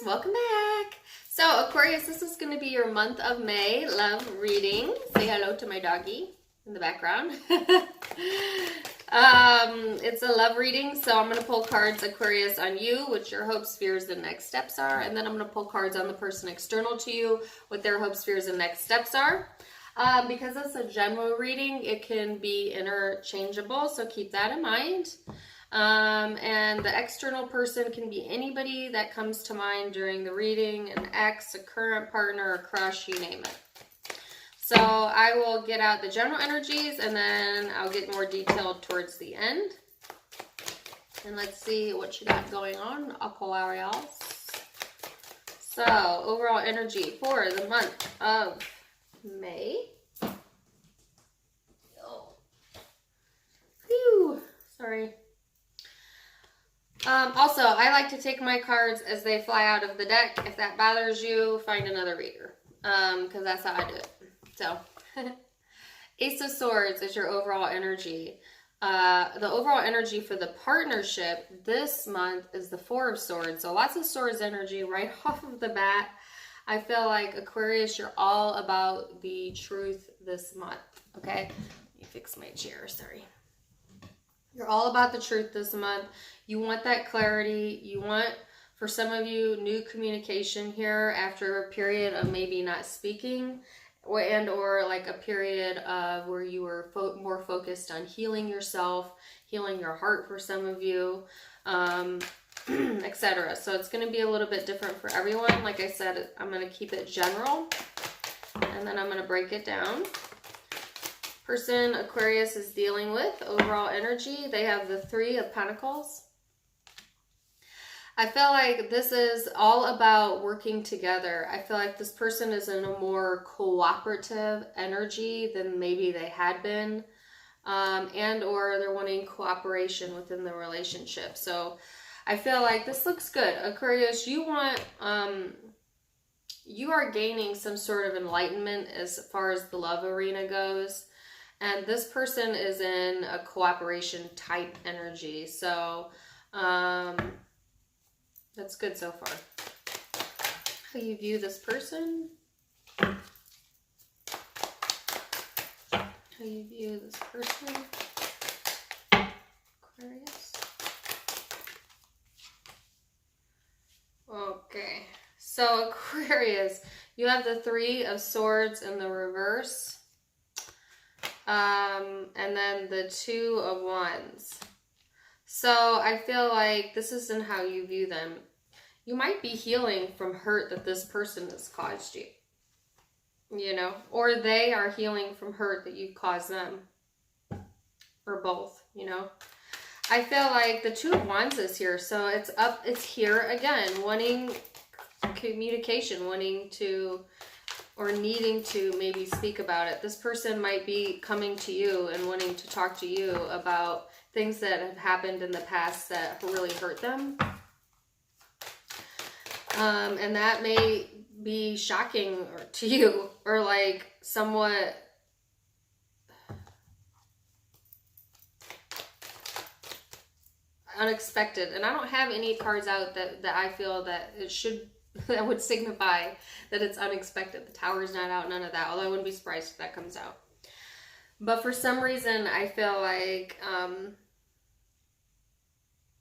welcome back. So Aquarius, this is going to be your month of May love reading. Say hello to my doggy in the background. It's a love reading, so I'm going to pull cards, Aquarius, on you, what your hopes, fears, and next steps are, and then I'm going to pull cards on the person external to you, what their hopes, fears, and next steps are. Because it's a general reading, it can be interchangeable, so keep that in mind. And the external person can be anybody that comes to mind during the reading, an ex, a current partner, a crush, you name it. So I will get out the general energies and then I'll get more detailed towards the end. And let's see what you got going on, Aquarius. So overall energy for the month of May. Oh. Phew, sorry. Also, I like to take my cards as they fly out of the deck. If that bothers you, find another reader. Because that's how I do it. So, Ace of Swords is your overall energy. The overall energy for the partnership this month is the Four of Swords. So lots of Swords energy right off of the bat. I feel like, Aquarius, you're all about the truth this month. Okay? Let me fix my chair. Sorry. You're all about the truth this month. You want that clarity. You want, for some of you, new communication here after a period of maybe not speaking, or like a period of where you were more focused on healing yourself, healing your heart for some of you, etc. So it's going to be a little bit different for everyone. Like I said, I'm going to keep it general, and then I'm going to break it down. Person Aquarius is dealing with, overall energy, they have the Three of Pentacles. I feel like this is all about working together. I feel like this person is in a more cooperative energy than maybe they had been, and or they're wanting cooperation within the relationship. So I feel like this looks good. Aquarius, you want, you are gaining some sort of enlightenment as far as the love arena goes. And this person is in a cooperation type energy. So, that's good so far. How you view this person? How you view this person? Aquarius. Okay. So, Aquarius, you have the Three of Swords in the reverse. And then the Two of Wands. So I feel like this isn't how you view them. You might be healing from hurt that this person has caused you. You know, or they are healing from hurt that you caused them. Or both, you know. I feel like the Two of Wands is here. So it's here again, wanting communication, wanting to, or needing to maybe speak about it. This person might be coming to you and wanting to talk to you about things that have happened in the past that really hurt them. And that may be shocking to you, or like somewhat unexpected. And I don't have any cards out that I feel that it should, that would signify that it's unexpected. The Tower's not out, none of that. Although I wouldn't be surprised if that comes out. But for some reason, I feel like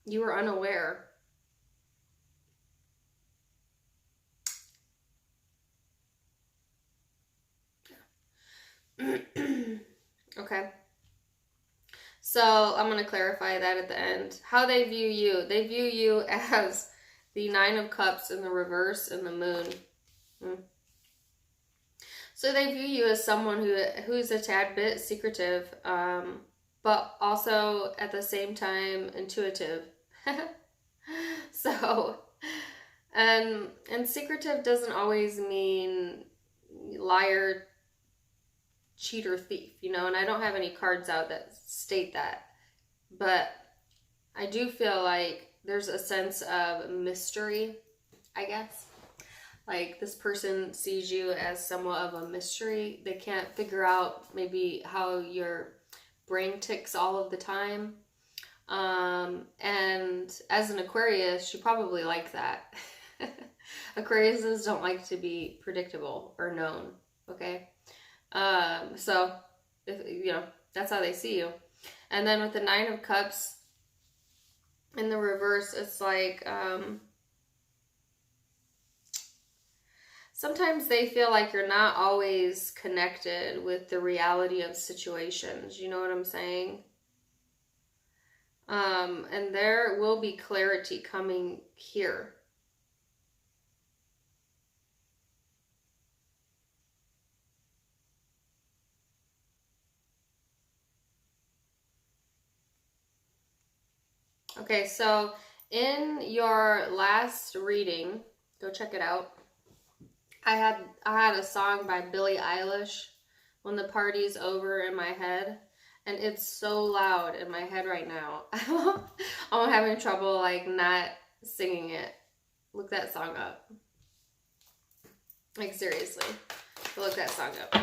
you were unaware. Okay. So I'm going to clarify that at the end. How they view you. They view you as the Nine of Cups in the reverse and the Moon. So they view you as someone who's a tad bit secretive, but also at the same time intuitive. So, and secretive doesn't always mean liar, cheater, thief, you know, and I don't have any cards out that state that, but I do feel like there's a sense of mystery, I guess. Like this person sees you as somewhat of a mystery. They can't figure out maybe how your brain ticks all of the time. And as an Aquarius, you probably like that. Aquariuses don't like to be predictable or known, okay? So, if, that's how they see you. And then with the Nine of Cups in the reverse, it's like, sometimes they feel like you're not always connected with the reality of situations. You know what I'm saying? And there will be clarity coming here. Okay, so in your last reading, go check it out. I had a song by Billie Eilish, When the Party's Over, in my head, and it's so loud in my head right now. I'm having trouble like not singing it. Look that song up. Like seriously, look that song up.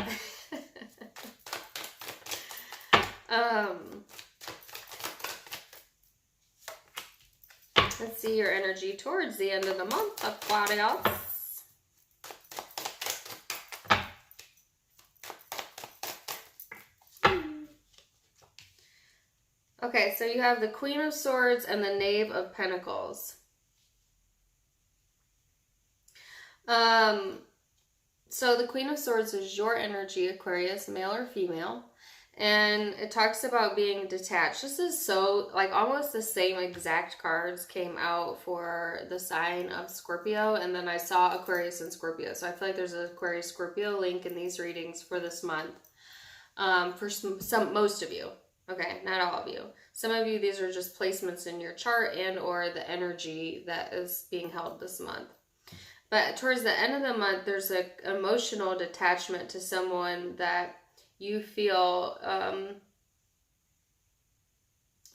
Let's see your energy towards the end of the month, Aquarius. Okay, so you have the Queen of Swords and the Knave of Pentacles. So the Queen of Swords is your energy, Aquarius, male or female. And it talks about being detached. This is so, like, almost the same exact cards came out for the sign of Scorpio. And then I saw Aquarius and Scorpio. So I feel like there's an Aquarius Scorpio link in these readings for this month. For most of you. Okay, not all of you. Some of you, these are just placements in your chart and or the energy that is being held this month. But towards the end of the month, there's an emotional detachment to someone that you feel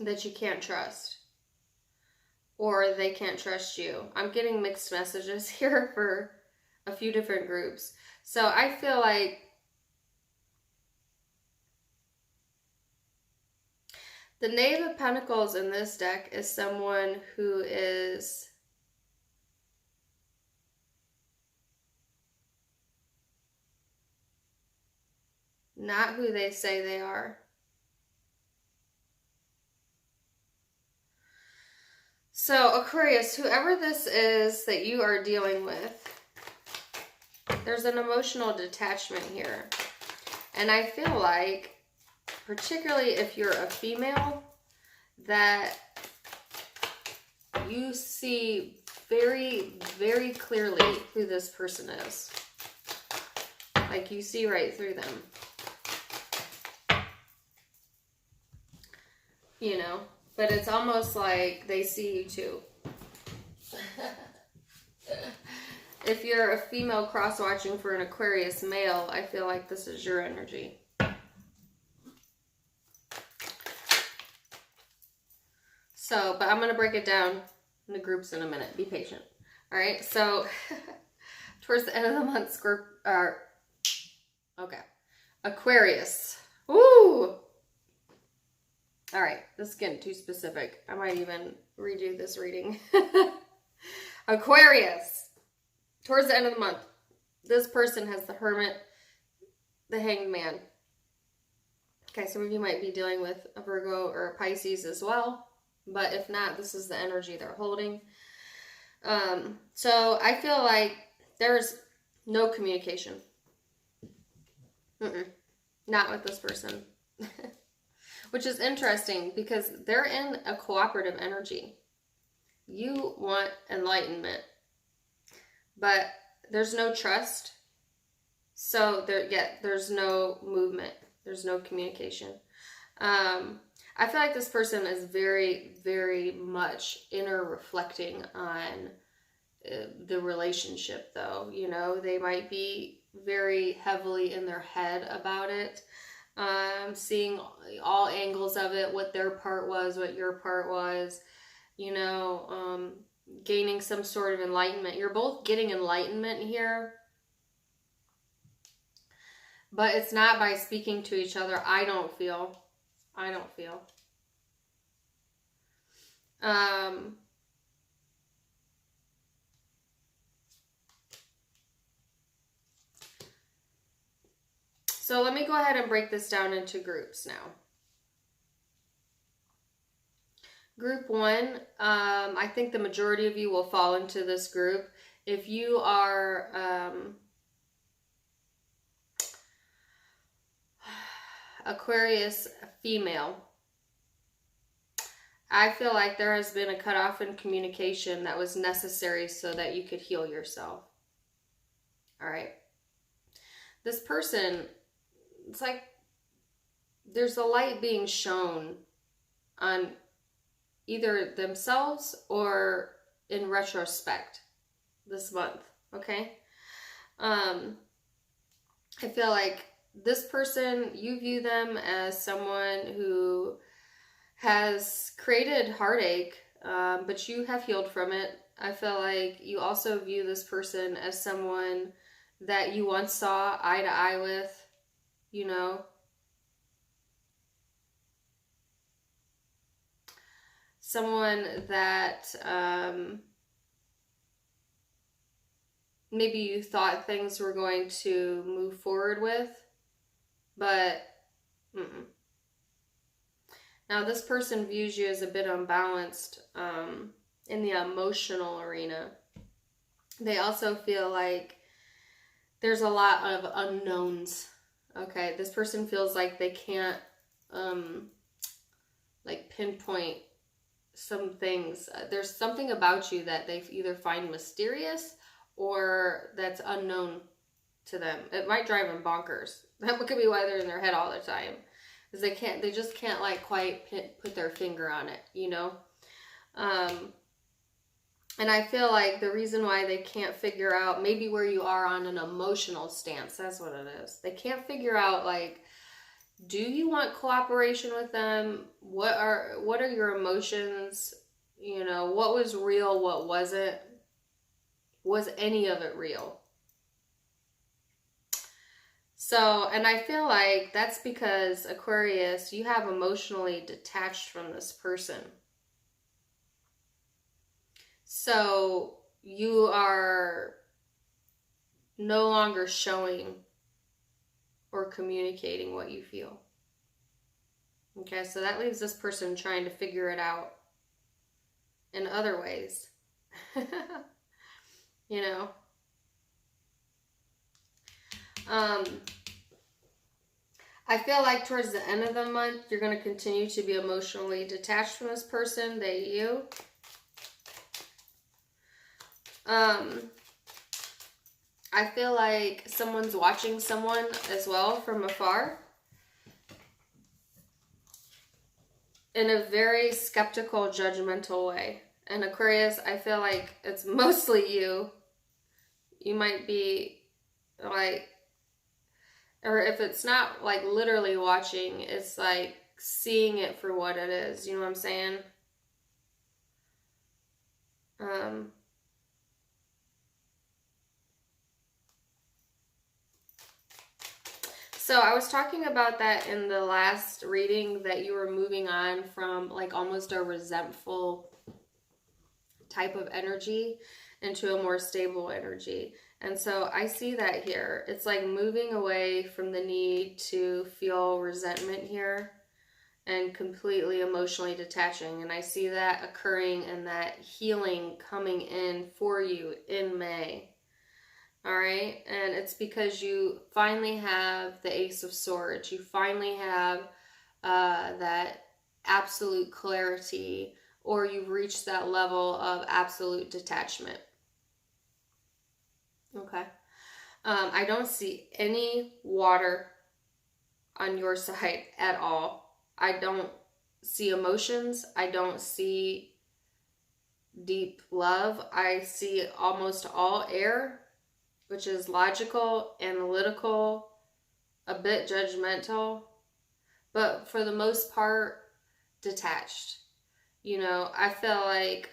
that you can't trust, or they can't trust you. I'm getting mixed messages here for a few different groups. So I feel like the Knave of Pentacles in this deck is someone who is not who they say they are. So Aquarius, whoever this is that you are dealing with, there's an emotional detachment here. And I feel like, particularly if you're a female, that you see very, very clearly who this person is. Like you see right through them. You know, but it's almost like they see you too. If you're a female cross-watching for an Aquarius male, I feel like this is your energy. So, but I'm going to break it down in the groups in a minute. Be patient. All right, so towards the end of the month, okay, Aquarius. Woo! All right, this is getting too specific. I might even redo this reading. Aquarius, towards the end of the month, this person has the Hermit, the Hanged Man. Okay, some of you might be dealing with a Virgo or a Pisces as well, but if not, this is the energy they're holding. So I feel like there's no communication. Not with this person. Which is interesting because they're in a cooperative energy. You want enlightenment, but there's no trust. So there's no movement. There's no communication. I feel like this person is very, very much inner reflecting on the relationship though. You know, they might be very heavily in their head about it. Seeing all angles of it, what their part was, what your part was, you know, gaining some sort of enlightenment. You're both getting enlightenment here, but it's not by speaking to each other. I don't feel. So let me go ahead and break this down into groups now. Group 1, I think the majority of you will fall into this group. If you are Aquarius female, I feel like there has been a cutoff in communication that was necessary so that you could heal yourself. All right. This person, it's like there's a light being shown on either themselves or in retrospect this month, okay? I feel like this person, you view them as someone who has created heartache, but you have healed from it. I feel like you also view this person as someone that you once saw eye to eye with, you know. Someone that maybe you thought things were going to move forward with, but Now this person views you as a bit unbalanced in the emotional arena. They also feel like there's a lot of unknowns. Okay, this person feels like they can't like pinpoint some things. There's something about you that they either find mysterious or that's unknown to them. It might drive them bonkers. That could be why they're in their head all the time, because they just can't like quite put their finger on it, you know. And I feel like the reason why they can't figure out maybe where you are on an emotional stance, that's what it is. They can't figure out, like, do you want cooperation with them? What are your emotions? You know, what was real, what wasn't? Was any of it real? So, and I feel like that's because, Aquarius, you have emotionally detached from this person. So you are no longer showing or communicating what you feel. Okay, so that leaves this person trying to figure it out in other ways. You know? I feel like towards the end of the month, you're going to continue to be emotionally detached from this person, you. I feel like someone's watching someone as well from afar in a very skeptical, judgmental way. And Aquarius, I feel like it's mostly you. You might be like, or if it's not like literally watching, it's like seeing it for what it is. You know what I'm saying? So I was talking about that in the last reading, that you were moving on from like almost a resentful type of energy into a more stable energy. And so I see that here. It's like moving away from the need to feel resentment here and completely emotionally detaching. And I see that occurring and that healing coming in for you in May. All right, and it's because you finally have the Ace of Swords. You finally have that absolute clarity, or you've reached that level of absolute detachment. Okay. I don't see any water on your side at all. I don't see emotions. I don't see deep love. I see almost all air, which is logical, analytical, a bit judgmental, but for the most part, detached. You know, I feel like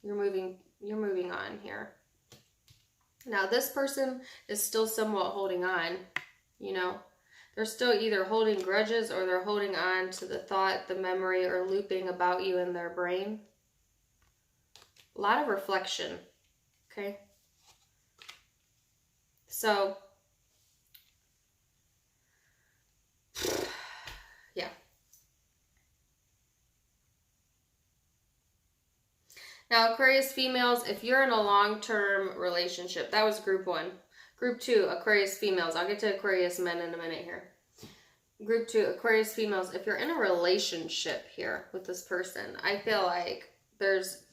you're moving on here. Now, this person is still somewhat holding on, you know. They're still either holding grudges or they're holding on to the thought, the memory, or looping about you in their brain. A lot of reflection, okay? So, Now, Aquarius females, if you're in a long-term relationship, that was group 1. Group 2, Aquarius females. I'll get to Aquarius men in a minute here. Group 2, Aquarius females, if you're in a relationship here with this person, I feel like there's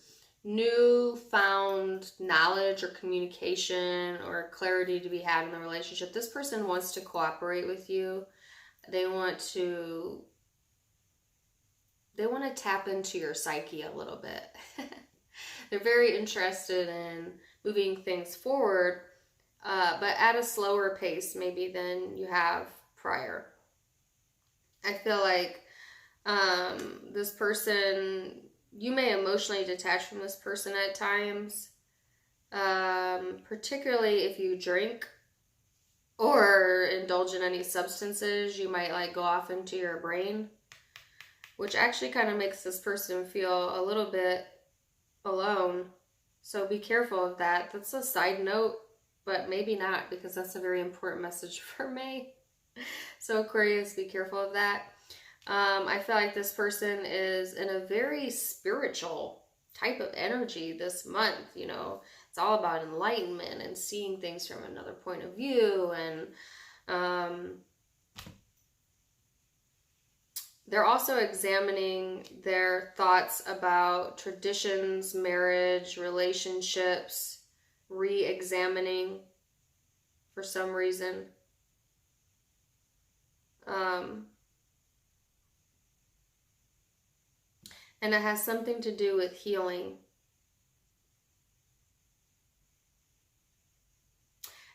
newfound knowledge or communication or clarity to be had in the relationship. This person wants to cooperate with you. They want to tap into your psyche a little bit. They're very interested in moving things forward, but at a slower pace maybe than you have prior. I feel like this person, you may emotionally detach from this person at times, particularly if you drink or indulge in any substances. You might like go off into your brain, which actually kind of makes this person feel a little bit alone. So be careful of that. That's a side note, but maybe not, because that's a very important message for May. So Aquarius, be careful of that. I feel like this person is in a very spiritual type of energy this month. You know, it's all about enlightenment and seeing things from another point of view. And they're also examining their thoughts about traditions, marriage, relationships, re-examining for some reason. And it has something to do with healing.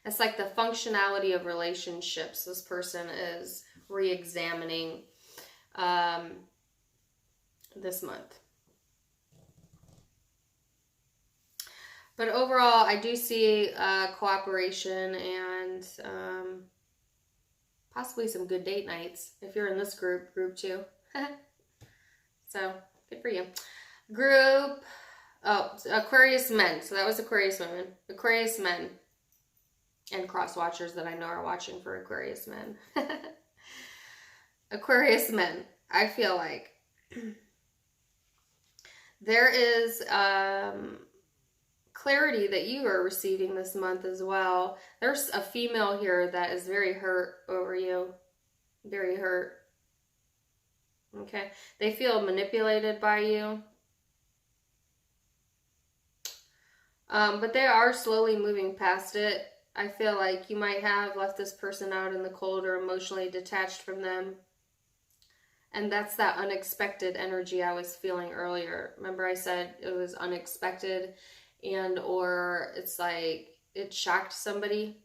It's like the functionality of relationships this person is re-examining this month. But overall, I do see cooperation and possibly some good date nights if you're in this group 2. So, good for you. Aquarius men. So that was Aquarius women. Aquarius men. And cross watchers that I know are watching for Aquarius men. Aquarius men. I feel like there is clarity that you are receiving this month as well. There's a female here that is very hurt over you. Very hurt. Okay. They feel manipulated by you. But they are slowly moving past it. I feel like you might have left this person out in the cold or emotionally detached from them. And that's that unexpected energy I was feeling earlier. Remember I said it was unexpected, and or it's like it shocked somebody.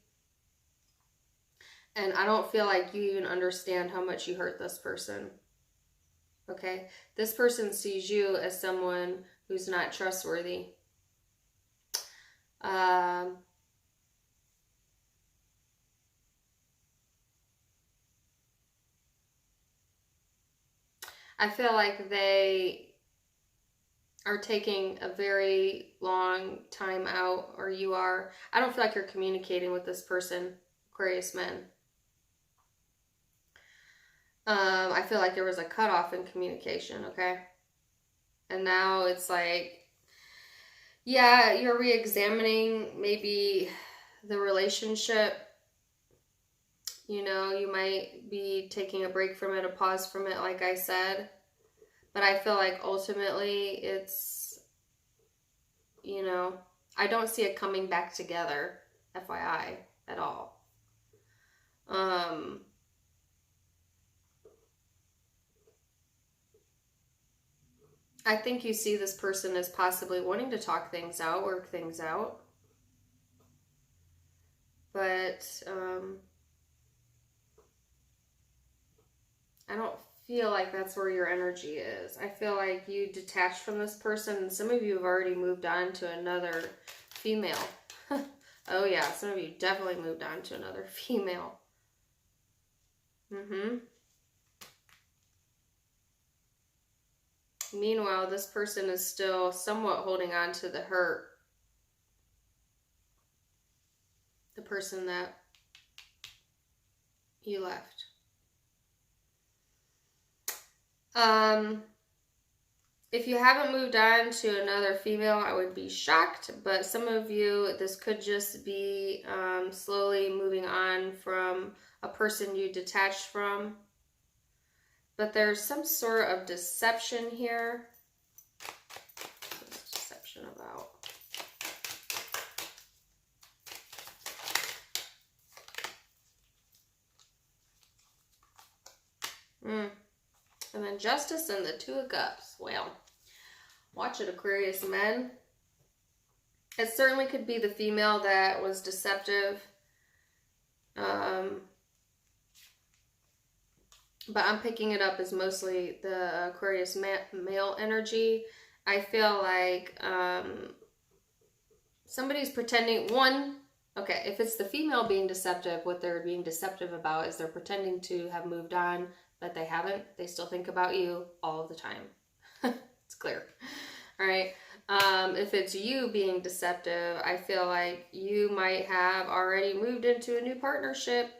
And I don't feel like you even understand how much you hurt this person. Okay? This person sees you as someone who's not trustworthy. I feel like they are taking a very long time out, or you are. I don't feel like you're communicating with this person, Aquarius men. I feel like there was a cutoff in communication, okay? And now it's like, yeah, you're re-examining maybe the relationship. You know, you might be taking a break from it, a pause from it, like I said. But I feel like ultimately it's, you know, I don't see it coming back together, FYI, at all. I think you see this person as possibly wanting to talk things out, work things out. But I don't feel like that's where your energy is. I feel like you detached from this person, and some of you have already moved on to another female. Oh yeah, some of you definitely moved on to another female. Meanwhile, this person is still somewhat holding on to the hurt. The person that you left. If you haven't moved on to another female, I would be shocked, but some of you, this could just be slowly moving on from a person you detached from. But there's some sort of deception here. What's deception about? And then Justice and the Two of Cups. Well, watch it, Aquarius men. It certainly could be the female that was deceptive. But I'm picking it up as mostly the Aquarius male energy. I feel like somebody's pretending, okay, if it's the female being deceptive, what they're being deceptive about is they're pretending to have moved on, but they haven't. They still think about you all of the time. It's clear. All right. If it's you being deceptive, I feel like you might have already moved into a new partnership.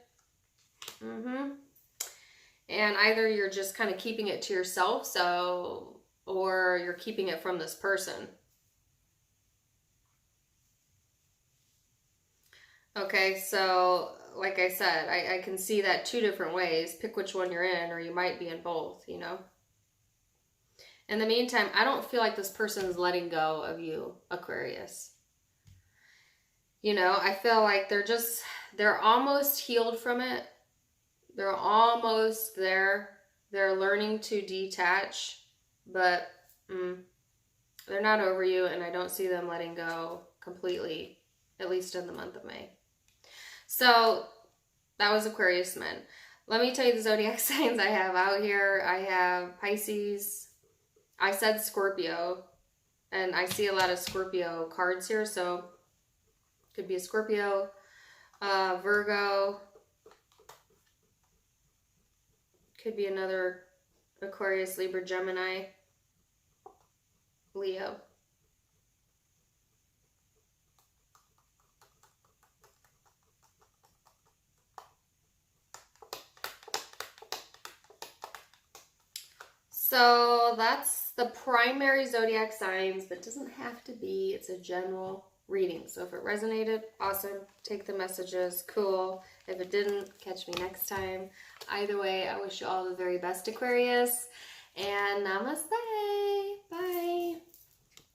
And either you're just kind of keeping it to yourself, or you're keeping it from this person. Okay, so like I said, I can see that two different ways. Pick which one you're in, or you might be in both, you know. In the meantime, I don't feel like this person is letting go of you, Aquarius. You know, I feel like they're almost healed from it. They're almost there. They're learning to detach, but they're not over you, and I don't see them letting go completely, at least in the month of May. So that was Aquarius men. Let me tell you the zodiac signs I have out here. I have Pisces. I said Scorpio, and I see a lot of Scorpio cards here, so could be a Scorpio, Virgo, could be another Aquarius, Libra, Gemini, Leo. So that's the primary zodiac signs, but it doesn't have to be. It's a general reading. So if it resonated, awesome. Take the messages, cool. If it didn't, catch me next time. Either way, I wish you all the very best, Aquarius, and namaste.